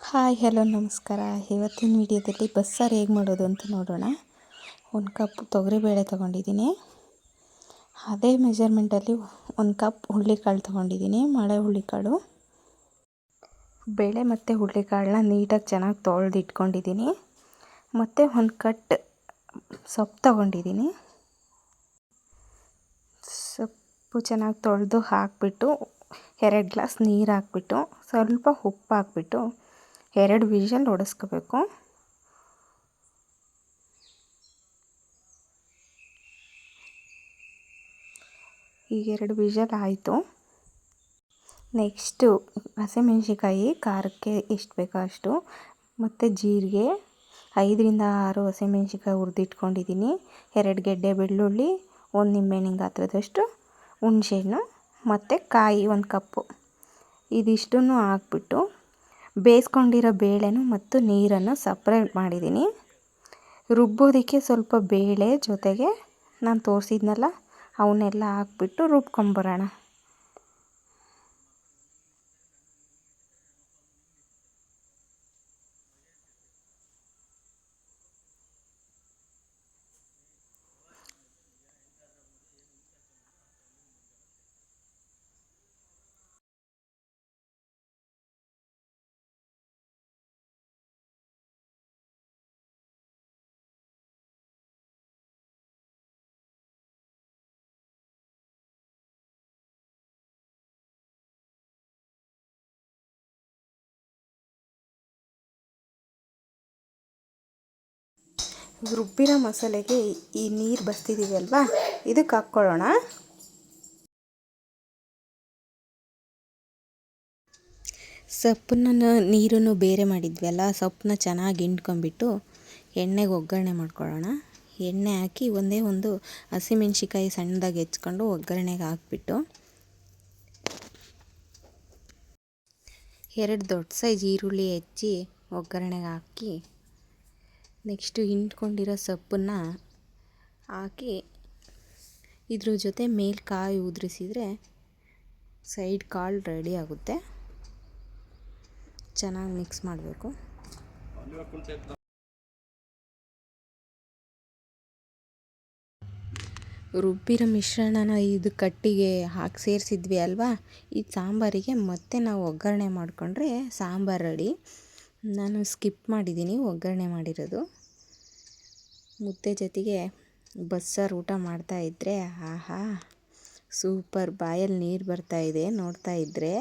Hi hello ನಮಸ್ಕಾರ. ಇವತ್ತಿನ ವಿಡಿಯೋದಲ್ಲಿ ಬಸ್ಸಾರು ಹೇಗೆ ಮಾಡೋದು ಅಂತ ನೋಡೋಣ. 1 ಕಪ್ ತೊಗರಿಬೇಳೆ ತೊಗೊಂಡಿದ್ದೀನಿ. ಅದೇ ಮೆಜರ್ಮೆಂಟಲ್ಲಿ 1 ಕಪ್ ಹುರುಳಿಕಾಳು ತೊಗೊಂಡಿದ್ದೀನಿ, ಮಳೆ ಹುರುಳಿಕಾಳು. ಬೇಳೆ ಮತ್ತು ಹುರುಳಿಕಾಳನ್ನ ನೀಟಾಗಿ ಚೆನ್ನಾಗಿ ತೊಳೆದು ಇಟ್ಕೊಂಡಿದ್ದೀನಿ. ಮತ್ತು 1 ಕಟ್ ಸೊಪ್ಪು ತೊಗೊಂಡಿದ್ದೀನಿ. ಸೊಪ್ಪು ಚೆನ್ನಾಗಿ ತೊಳೆದು ಹಾಕಿಬಿಟ್ಟು 2 ಗ್ಲಾಸ್ ನೀರು ಹಾಕ್ಬಿಟ್ಟು ಸ್ವಲ್ಪ ಉಪ್ಪು ಹಾಕ್ಬಿಟ್ಟು 2 ವಿಷಲ್ ಹೊಡೆಸ್ಕೋಬೇಕು. ಈಗ 2 ವಿಷಲ್ ಆಯಿತು. ನೆಕ್ಸ್ಟು ಹಸಿಮೆಣ್ಸಿಕಾಯಿ ಖಾರಕ್ಕೆ ಎಷ್ಟು ಬೇಕೋ ಅಷ್ಟು, ಮತ್ತು ಜೀರಿಗೆ 5ರಿಂದ 6 ಹಸಿಮೆಣ್ಸಿಕಾಯಿ ಹುರಿದಿಟ್ಕೊಂಡಿದ್ದೀನಿ. 2 ಗೆಡ್ಡೆ ಬೆಳ್ಳುಳ್ಳಿ, 1 ನಿಂಬೆಹಣ್ಣಿನ ಗಾತ್ರದಷ್ಟು ಹುಣಸೆಹಣ್ಣು, ಮತ್ತು ಕಾಯಿ 1 ಕಪ್ಪು. ಇದಿಷ್ಟನ್ನು ಹಾಕ್ಬಿಟ್ಟು ಬೇಯಿಸ್ಕೊಂಡಿರೋ ಬೇಳೆನೂ ಮತ್ತು ನೀರನ್ನು ಸಪ್ರೇಟ್ ಮಾಡಿದ್ದೀನಿ. ರುಬ್ಬೋದಕ್ಕೆ ಸ್ವಲ್ಪ ಬೇಳೆ ಜೊತೆಗೆ ನಾನು ತೋರಿಸಿದ್ನಲ್ಲ ಅವನ್ನೆಲ್ಲ ಹಾಕ್ಬಿಟ್ಟು ರುಬ್ಕೊಂಬರೋಣ. ರುಬ್ಬಿರೋ ಮಸಾಲೆಗೆ ಈ ನೀರು ಬಸ್ತಿದ್ದೀವಿ ಅಲ್ವಾ, ಇದಕ್ಕೆ ಹಾಕ್ಕೊಳ್ಳೋಣ. ಸೊಪ್ಪನ್ನ ನೀರನ್ನು ಬೇರೆ ಮಾಡಿದ್ವಲ್ಲ, ಸೊಪ್ಪನ್ನ ಚೆನ್ನಾಗಿ ಹಿಂಡ್ಕೊಂಬಿಟ್ಟು ಎಣ್ಣೆಗೆ ಒಗ್ಗರಣೆ ಮಾಡ್ಕೊಳ್ಳೋಣ. ಎಣ್ಣೆ ಹಾಕಿ ಒಂದೇ ಒಂದು ಹಸಿಮೆಣ್ಸಿಕಾಯಿ ಸಣ್ಣದಾಗಿ ಹೆಚ್ಕೊಂಡು ಒಗ್ಗರಣೆಗೆ ಹಾಕ್ಬಿಟ್ಟು 2 ದೊಡ್ಡ ಸೈಜ್ ಈರುಳ್ಳಿ ಹೆಚ್ಚಿ ಒಗ್ಗರಣೆಗೆ ಹಾಕಿ, ನೆಕ್ಸ್ಟು ಹಿಂಡ್ಕೊಂಡಿರೋ ಸೊಪ್ಪನ್ನು ಹಾಕಿ ಇದ್ರ ಜೊತೆ ಮೇಲೆ ಕಾಯಿ ಉದುರಿಸಿದರೆ ಸೈಡ್ ಕಾಳು ರೆಡಿ ಆಗುತ್ತೆ. ಚೆನ್ನಾಗಿ ಮಿಕ್ಸ್ ಮಾಡಬೇಕು. ರುಬ್ಬಿರೋ ಮಿಶ್ರಣನ ಇದು ಕಟ್ಟಿಗೆ ಹಾಕಿ ಸೇರಿಸಿದ್ವಿ ಅಲ್ವಾ, ಈ ಸಾಂಬಾರಿಗೆ ಮತ್ತೆ ನಾವು ಒಗ್ಗರಣೆ ಮಾಡಿಕೊಂಡ್ರೆ ಸಾಂಬಾರು ರೆಡಿ. ನಾನು ಸ್ಕಿಪ್ ಮಾಡಿದ್ದೀನಿ ಒಗ್ಗರಣೆ ಮಾಡಿರೋದು. ಮುದ್ದೆ ಜೊತೆಗೆ ಬಸ್ಸಾರು ಊಟ ಮಾಡ್ತಾಯಿದ್ರೆ ಆಹಾ ಸೂಪರ್, ಬಾಯಲ್ಲಿ ನೀರು ಬರ್ತಾಯಿದೆ ನೋಡ್ತಾ ಇದ್ದರೆ.